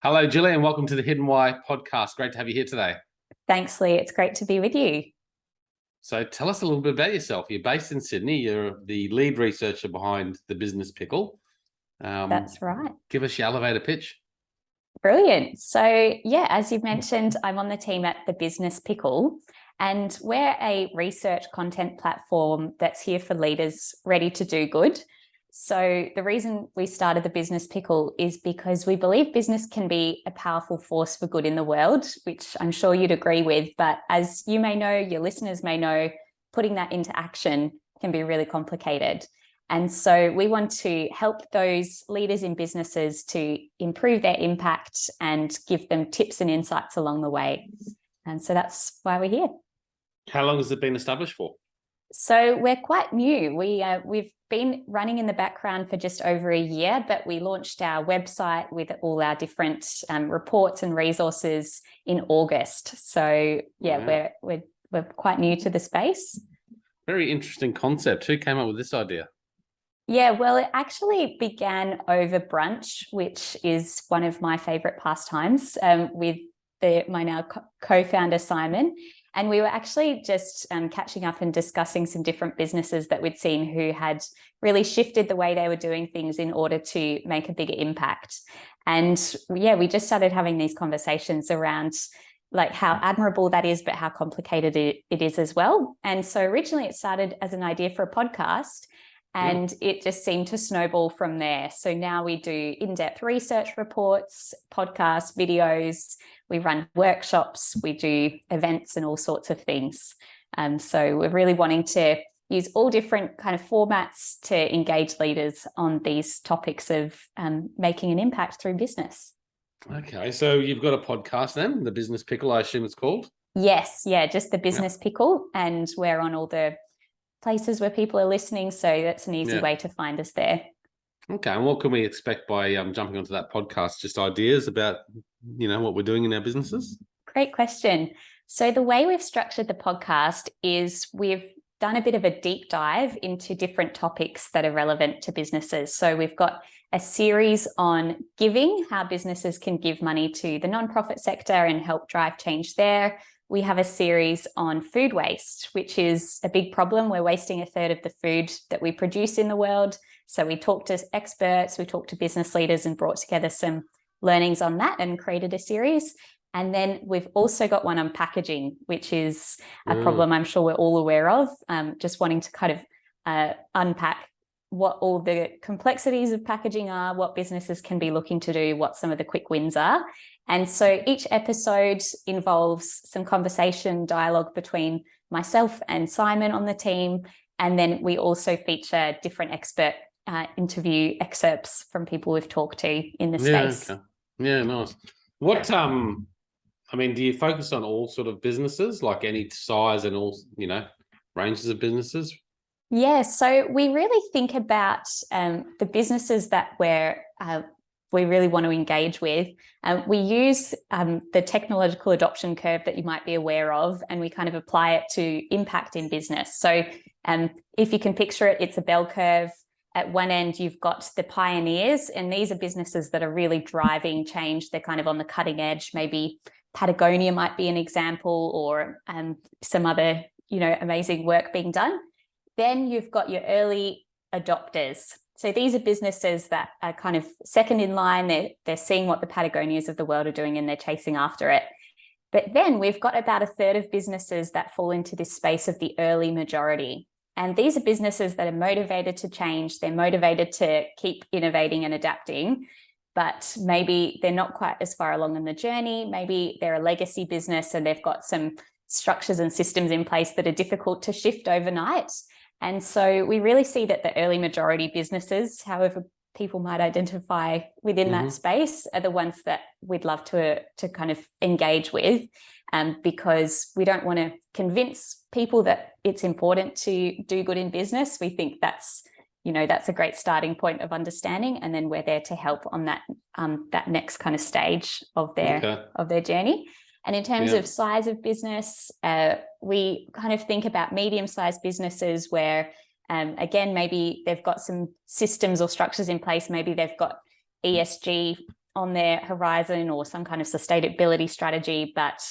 Hello, Gillian. Welcome to the Hidden Why podcast. Great to have you here today. Thanks, Lee. It's great to be with you. So tell us a little bit about yourself. You're based in Sydney. You're the lead researcher behind the Business Pickle. That's right. Give us your elevator pitch. Brilliant. So, yeah, as you've mentioned, I'm on the team at the Business Pickle, and we're a research content platform that's here for leaders ready to do good. So the reason we started the Business Pickle is because we believe business can be a powerful force for good in the world, which I'm sure you'd agree with. But as you may know, your listeners may know, putting that into action can be really complicated. And so we want to help those leaders in businesses to improve their impact and give them tips and insights along the way. And so that's why we're here. How long has it been established for? So we're quite new. We've been running in the background for just over a year, but we launched our website with all our different reports and resources in August. So yeah, wow. we're quite new to the space. Very interesting concept. Who came up with this idea? Yeah, well, it actually began over brunch, which is one of my favorite pastimes, with my now co-founder, Simon. And we were actually just catching up and discussing some different businesses that we'd seen who had really shifted the way they were doing things in order to make a bigger impact. And yeah, we just started having these conversations around like how admirable that is, but how complicated it is as well. And so originally it started as an idea for a podcast, and it just seemed to snowball from there. So now we do in-depth research reports, podcasts, videos, we run workshops, we do events and all sorts of things. So we're really wanting to use all different kind of formats to engage leaders on these topics of making an impact through business. Okay, so you've got a podcast then, the Business Pickle, I assume it's called? Yes, yeah, just the Business Pickle, and we're on all the places where people are listening, so that's an easy way to find us there. Okay, and what can we expect by jumping onto that podcast? Just ideas about, what we're doing in our businesses? Great question. So the way we've structured the podcast is we've done a bit of a deep dive into different topics that are relevant to businesses. So we've got a series on giving, how businesses can give money to the nonprofit sector and help drive change there. We have a series on food waste, which is a big problem. We're wasting a third of the food that we produce in the world. So we talked to experts, we talked to business leaders and brought together some learnings on that and created a series. And then we've also got one on packaging, which is a problem I'm sure we're all aware of, just wanting to kind of unpack what all the complexities of packaging are, what businesses can be looking to do, what some of the quick wins are. And so each episode involves some conversation, dialogue between myself and Simon on the team. And then we also feature different expert interview excerpts from people we've talked to in the space. Okay. Yeah, nice. What, do you focus on all sort of businesses, like any size and all, ranges of businesses? Yeah, so we really think about the businesses that we really want to engage with. We use the technological adoption curve that you might be aware of, and we kind of apply it to impact in business. So if you can picture it, it's a bell curve. At one end, you've got the pioneers, and these are businesses that are really driving change. They're kind of on the cutting edge. Maybe Patagonia might be an example, or some other, amazing work being done. Then you've got your early adopters. So these are businesses that are kind of second in line. They're seeing what the Patagonias of the world are doing and they're chasing after it. But then we've got about a third of businesses that fall into this space of the early majority. And these are businesses that are motivated to change. They're motivated to keep innovating and adapting, but maybe they're not quite as far along in the journey. Maybe they're a legacy business and they've got some structures and systems in place that are difficult to shift overnight. And so we really see that the early majority businesses, however people might identify within that space, are the ones that we'd love to kind of engage with, because we don't want to convince people that it's important to do good in business. We think that's a great starting point of understanding, and then we're there to help on that next kind of stage of their journey. And in terms of size of business, we kind of think about medium-sized businesses where, again, maybe they've got some systems or structures in place. Maybe they've got ESG on their horizon or some kind of sustainability strategy, but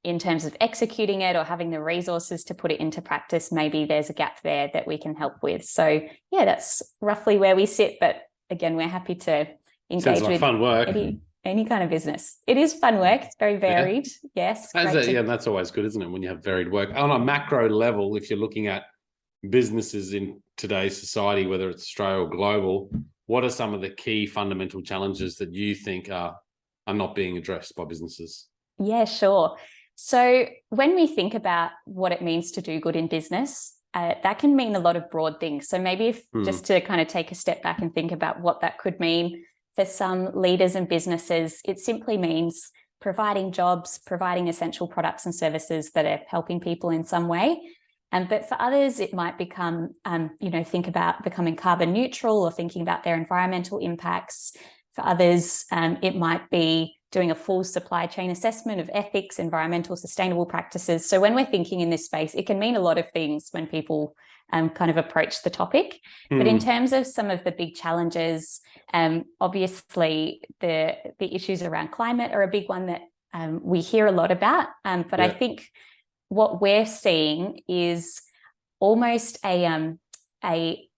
in terms of executing it or having the resources to put it into practice, maybe there's a gap there that we can help with. So yeah, that's roughly where we sit. But again, we're happy to engage Sounds like with fun work. any kind of business. It is fun work. It's very varied. Yeah. Yes. Yeah, that's always good, isn't it? When you have varied work. On a macro level, if you're looking at businesses in today's society, whether it's Australia or global, what are some of the key fundamental challenges that you think are not being addressed by businesses? Yeah, sure. So when we think about what it means to do good in business, that can mean a lot of broad things. So maybe if just to kind of take a step back and think about what that could mean for some leaders and businesses, it simply means providing jobs, providing essential products and services that are helping people in some way. But for others, it might become, think about becoming carbon neutral or thinking about their environmental impacts. For others, it might be doing a full supply chain assessment of ethics, environmental, sustainable practices. So when we're thinking in this space, it can mean a lot of things when people kind of approach the topic. But in terms of some of the big challenges, obviously the issues around climate are a big one that we hear a lot about. But I think what we're seeing is almost a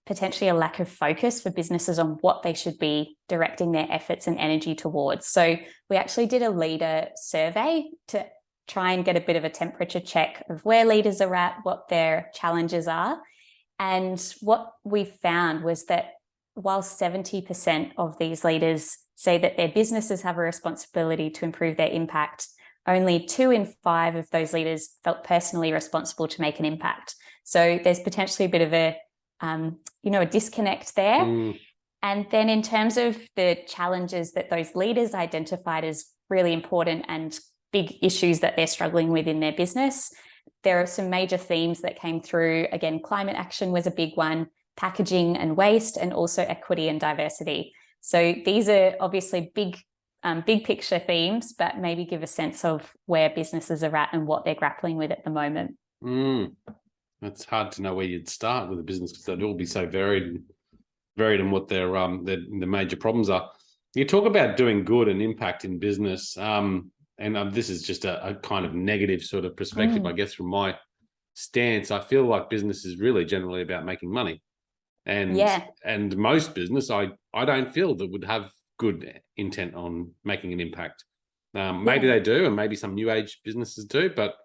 potentially a lack of focus for businesses on what they should be directing their efforts and energy towards. So we actually did a leader survey to try and get a bit of a temperature check of where leaders are at, what their challenges are. And what we found was that while 70% of these leaders say that their businesses have a responsibility to improve their impact, only 2 in 5 of those leaders felt personally responsible to make an impact. So there's potentially a bit of a disconnect there. And then in terms of the challenges that those leaders identified as really important and big issues that they're struggling with in their business, there are some major themes that came through. Again, climate action was a big one, packaging and waste, and also equity and diversity. So these are obviously big picture themes, but maybe give a sense of where businesses are at and what they're grappling with at the moment. It's hard to know where you'd start with a business because they'd all be so varied in what their the major problems are. You talk about doing good and impact in business, and this is just a kind of negative sort of perspective, I guess, from my stance. I feel like business is really generally about making money, and most business I don't feel that would have good intent on making an impact. Maybe they do, and maybe some new age businesses do, but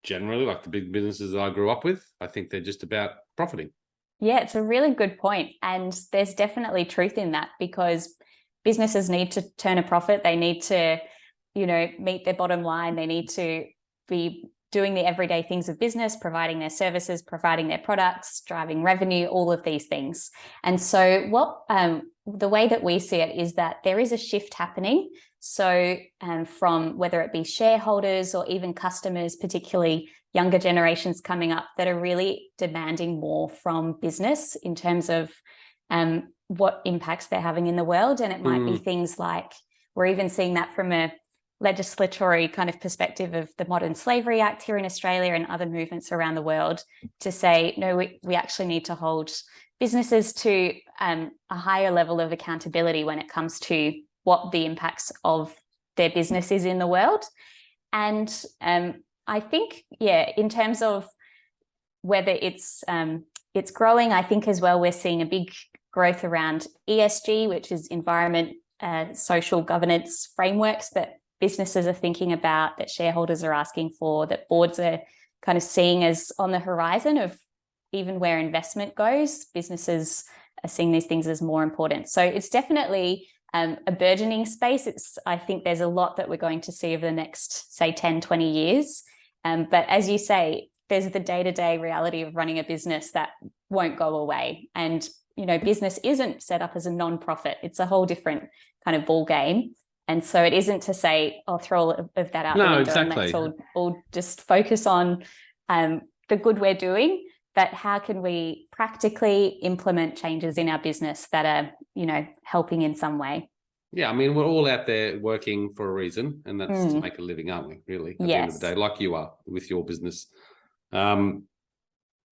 generally, like the big businesses that I grew up with, I think they're just about profiting. Yeah, it's a really good point. And there's definitely truth in that, because businesses need to turn a profit. They need to, meet their bottom line. They need to be doing the everyday things of business, providing their services, providing their products, driving revenue, all of these things. And so the way that we see it is that there is a shift happening. So from whether it be shareholders or even customers, particularly younger generations coming up, that are really demanding more from business in terms of what impacts they're having in the world. And it might be things like, we're even seeing that from a legislatory kind of perspective of the Modern Slavery Act here in Australia and other movements around the world, to say, no, we actually need to hold businesses to a higher level of accountability when it comes to what the impacts of their business is in the world. And I think, in terms of whether it's growing, I think as well, we're seeing a big growth around ESG, which is environment, social governance frameworks that businesses are thinking about, that shareholders are asking for, that boards are kind of seeing as on the horizon of even where investment goes. Businesses are seeing these things as more important. So it's definitely a burgeoning space. I think there's a lot that we're going to see over the next, say, 10, 20 years. But as you say, there's the day-to-day reality of running a business that won't go away. And, business isn't set up as a non-profit. It's a whole different kind of ball game. And so it isn't to say, I'll throw all of that out the window and let's all just focus on the good we're doing, but how can we practically implement changes in our business that are, helping in some way? Yeah, I mean, we're all out there working for a reason, and that's to make a living, aren't we, really, at the end of the day, like you are with your business. I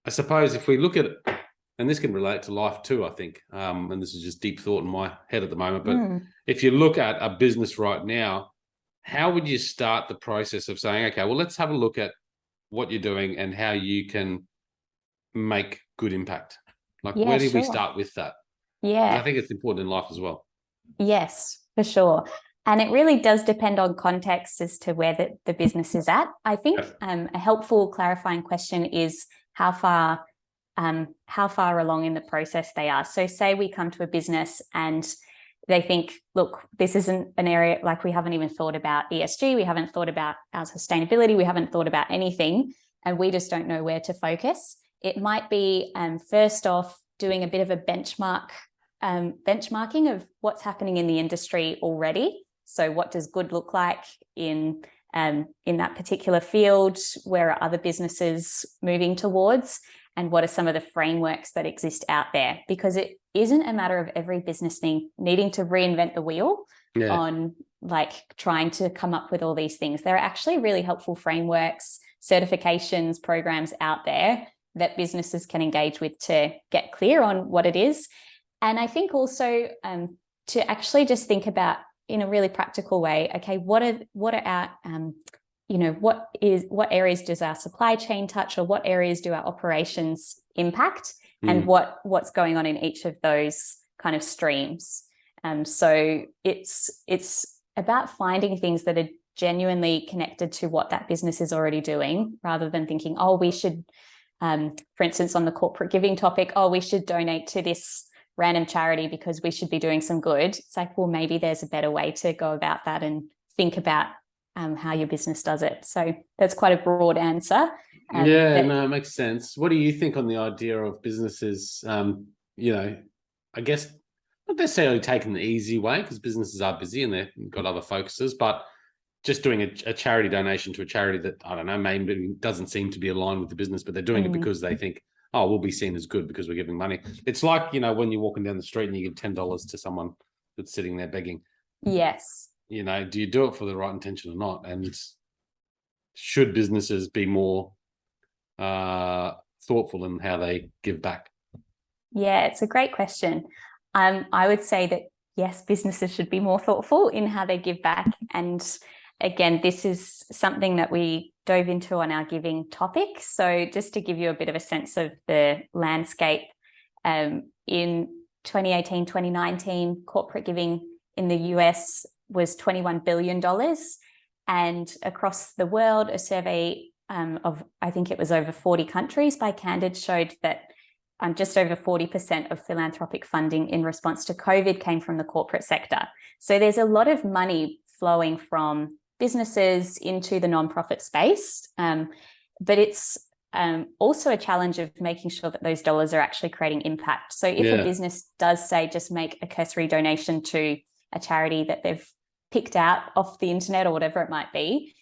suppose if we look at and this can relate to life too, I think. And this is just deep thought in my head at the moment. But if you look at a business right now, how would you start the process of saying, okay, well, let's have a look at what you're doing and how you can make good impact? Like, where do we start with that? Yeah. I think it's important in life as well. Yes, for sure. And it really does depend on context as to where the business is at. I think a helpful clarifying question is how far along in the process they are. So say we come to a business and they think, look, this isn't an area, like we haven't even thought about ESG, we haven't thought about our sustainability, we haven't thought about anything, and we just don't know where to focus. It might be first off doing a bit of a benchmarking of what's happening in the industry already. So what does good look like in that particular field? Where are other businesses moving towards? And what are some of the frameworks that exist out there? Because it isn't a matter of every business needing to reinvent the wheel on like trying to come up with all these things. There are actually really helpful frameworks, certifications, programs out there that businesses can engage with to get clear on what it is. And I think also to actually just think about in a really practical way, okay, what are our what areas does our supply chain touch, or what areas do our operations impact, and what's going on in each of those kind of streams. So it's about finding things that are genuinely connected to what that business is already doing, rather than thinking, oh, we should, for instance, on the corporate giving topic, oh, we should donate to this random charity because we should be doing some good. It's like, well, maybe there's a better way to go about that and think about how your business does it. So that's quite a broad answer. It makes sense. What do you think on the idea of businesses, I guess not necessarily taking the easy way, because businesses are busy and they've got other focuses, but just doing a charity donation to a charity that, I don't know, maybe doesn't seem to be aligned with the business, but they're doing it because they think, oh, we'll be seen as good because we're giving money. It's like, when you're walking down the street and you give $10 to someone that's sitting there begging. Yes. Do you do it for the right intention or not? And should businesses be more thoughtful in how they give back? Yeah, it's a great question. I would say that, yes, businesses should be more thoughtful in how they give back. And again, this is something that we dove into on our giving topic. So just to give you a bit of a sense of the landscape, in 2018, 2019, corporate giving in the US was $21 billion. And across the world, a survey of, I think it was over 40 countries by Candid, showed that just over 40% of philanthropic funding in response to COVID came from the corporate sector. So there's a lot of money flowing from businesses into the nonprofit space, but it's also a challenge of making sure that those dollars are actually creating impact. So if a business does say just make a cursory donation to a charity that they've picked out off the internet or whatever it might be,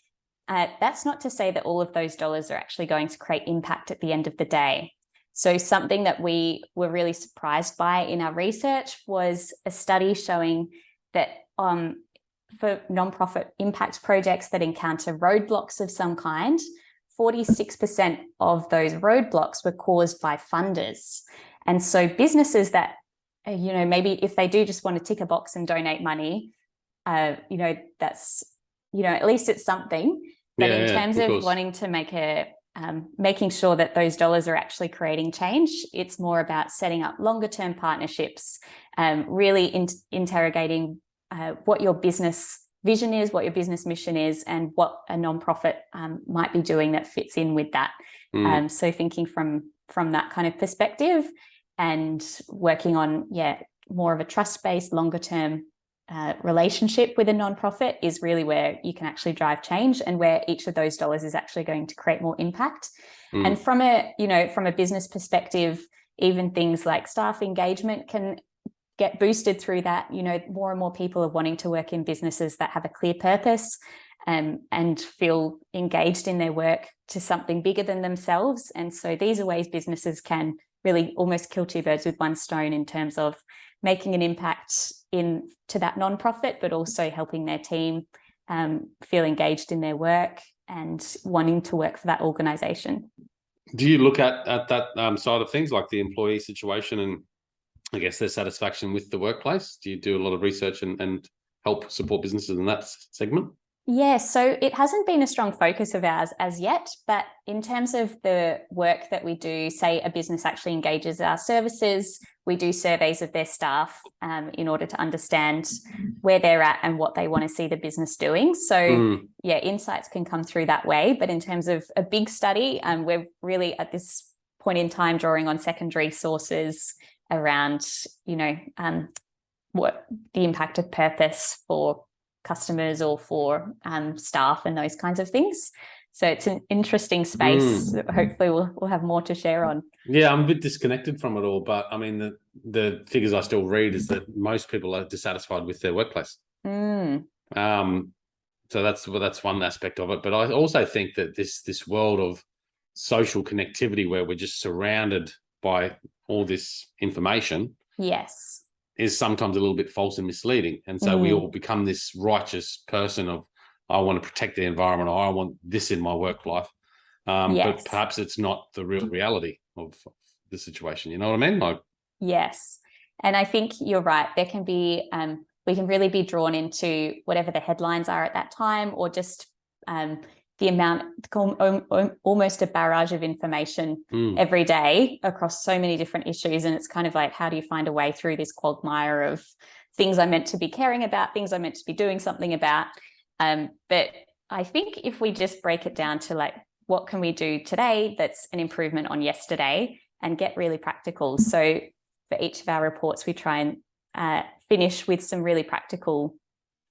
that's not to say that all of those dollars are actually going to create impact at the end of the day. So something that we were really surprised by in our research was a study showing that for nonprofit impact projects that encounter roadblocks of some kind, 46% of those roadblocks were caused by funders. And so businesses that, maybe if they do just want to tick a box and donate money, that's, at least it's something. But in terms of wanting to making sure that those dollars are actually creating change, it's more about setting up longer term partnerships, really interrogating what your business vision is, what your business mission is, and what a nonprofit might be doing that fits in with that. So thinking from that kind of perspective and working on, more of a trust-based, longer-term relationship with a nonprofit is really where you can actually drive change and where each of those dollars is actually going to create more impact. And from a business perspective, even things like staff engagement can get boosted through that. More and more people are wanting to work in businesses that have a clear purpose and feel engaged in their work to something bigger than themselves. And so these are ways businesses can really almost kill two birds with one stone in terms of making an impact to that nonprofit, but also helping their team feel engaged in their work and wanting to work for that organization. Do you look at that side of things, like the employee situation and I guess their satisfaction with the workplace? Do you do a lot of research and help support businesses in that segment? Yeah, so it hasn't been a strong focus of ours as yet, but in terms of the work that we do, say a business actually engages our services, we do surveys of their staff in order to understand where they're at and what they want to see the business doing. So yeah, insights can come through that way. But in terms of a big study, we're really at this point in time drawing on secondary sources around, what the impact of purpose for customers or for staff and those kinds of things. So it's an interesting space. Hopefully we'll have more to share on. Yeah, I'm a bit disconnected from it all, but I mean, the figures I still read is that most people are dissatisfied with their workplace. So that's one aspect of it. But I also think that this world of social connectivity where we're just surrounded by all this information, yes, is sometimes a little bit false and misleading. And so we all become this righteous person of, I want to protect the environment, or I want this in my work life. But perhaps it's not the real reality of the situation. You know what I mean? Like, yes. And I think you're right. There can be, we can really be drawn into whatever the headlines are at that time, or just the amount, almost a barrage of information every day across so many different issues. And it's kind of like, how do you find a way through this quagmire of things I'm meant to be caring about, things I'm meant to be doing something about? But I think if we just break it down to like, what can we do today that's an improvement on yesterday, and get really practical. So for each of our reports, we try and finish with some really practical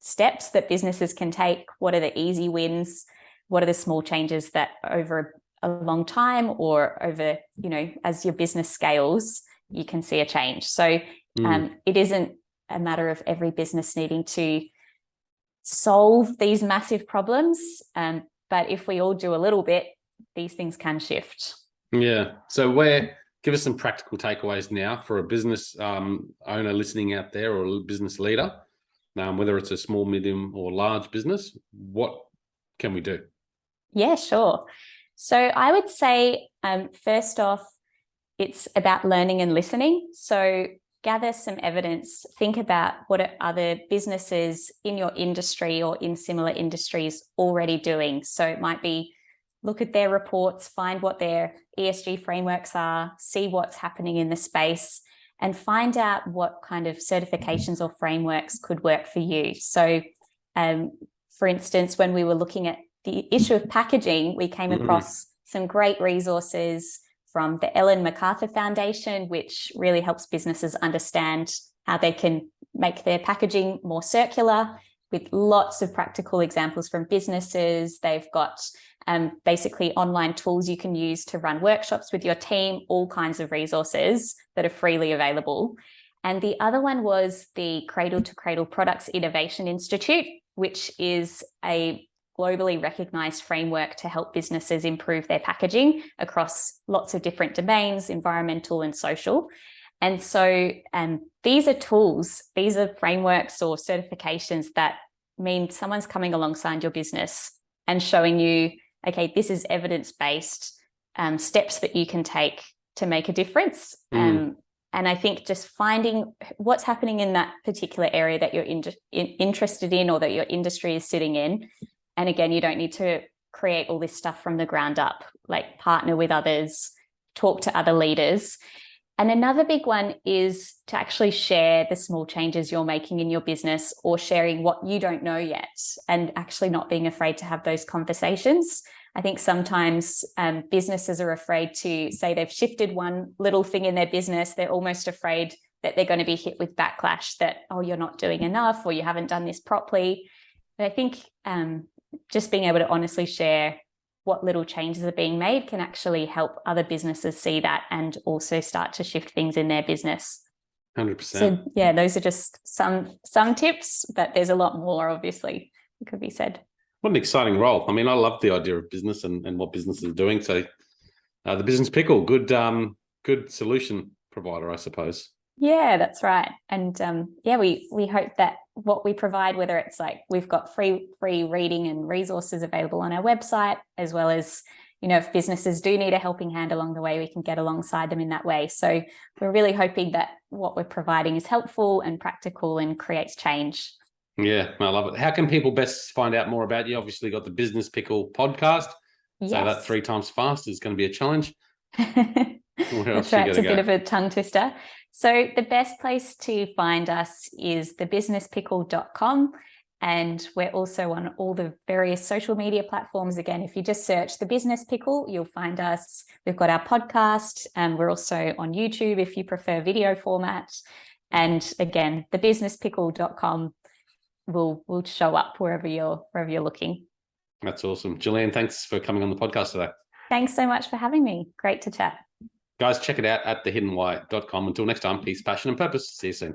steps that businesses can take. What are the easy wins? What are the small changes that over a long time, or over, as your business scales, you can see a change? So it isn't a matter of every business needing to solve these massive problems. But if we all do a little bit, these things can shift. Yeah. So give us some practical takeaways now for a business owner listening out there, or a business leader, whether it's a small, medium, or large business. What can we do? Yeah, sure. So I would say, first off, it's about learning and listening. So gather some evidence, think about what are other businesses in your industry or in similar industries already doing. So it might be look at their reports, find what their ESG frameworks are, see what's happening in the space, and find out what kind of certifications or frameworks could work for you. So for instance, when we were looking at the issue of packaging, we came across some great resources from the Ellen MacArthur Foundation, which really helps businesses understand how they can make their packaging more circular, with lots of practical examples from businesses. They've got basically online tools you can use to run workshops with your team, all kinds of resources that are freely available. And the other one was the Cradle to Cradle Products Innovation Institute, which is a globally recognized framework to help businesses improve their packaging across lots of different domains, environmental and social. And so these are tools, these are frameworks or certifications that mean someone's coming alongside your business and showing you, okay, this is evidence-based steps that you can take to make a difference. And I think just finding what's happening in that particular area that you're interested in, or that your industry is sitting in. And again, you don't need to create all this stuff from the ground up, like partner with others, talk to other leaders. And another big one is to actually share the small changes you're making in your business, or sharing what you don't know yet, and actually not being afraid to have those conversations. I think sometimes businesses are afraid to say they've shifted one little thing in their business. They're almost afraid that they're going to be hit with backlash that, oh, you're not doing enough, or you haven't done this properly. But I think just being able to honestly share what little changes are being made can actually help other businesses see that, and also start to shift things in their business. 100%. So yeah, those are just some tips, but there's a lot more, obviously, that could be said. What an exciting role. I mean, I love the idea of business and what business is doing. So the Business Pickle, good solution provider, I suppose. Yeah, that's right. And yeah, we hope that what we provide, whether it's like we've got free reading and resources available on our website, as well as if businesses do need a helping hand along the way, we can get alongside them in that way. So we're really hoping that what we're providing is helpful and practical and creates change. Yeah, I love it. How can people best find out more about you? Obviously, got the Business Pickle podcast. Yes. Say that 3 times fast is going to be a challenge. That's right. It's a bit of a tongue twister. So the best place to find us is thebusinesspickle.com. And we're also on all the various social media platforms. Again, if you just search The Business Pickle, you'll find us. We've got our podcast, and we're also on YouTube if you prefer video format. And again, thebusinesspickle.com will show up wherever you're looking. That's awesome. Gillian, thanks for coming on the podcast today. Thanks so much for having me. Great to chat. Guys, check it out at thehiddenwhy.com. Until next time, peace, passion, and purpose. See you soon.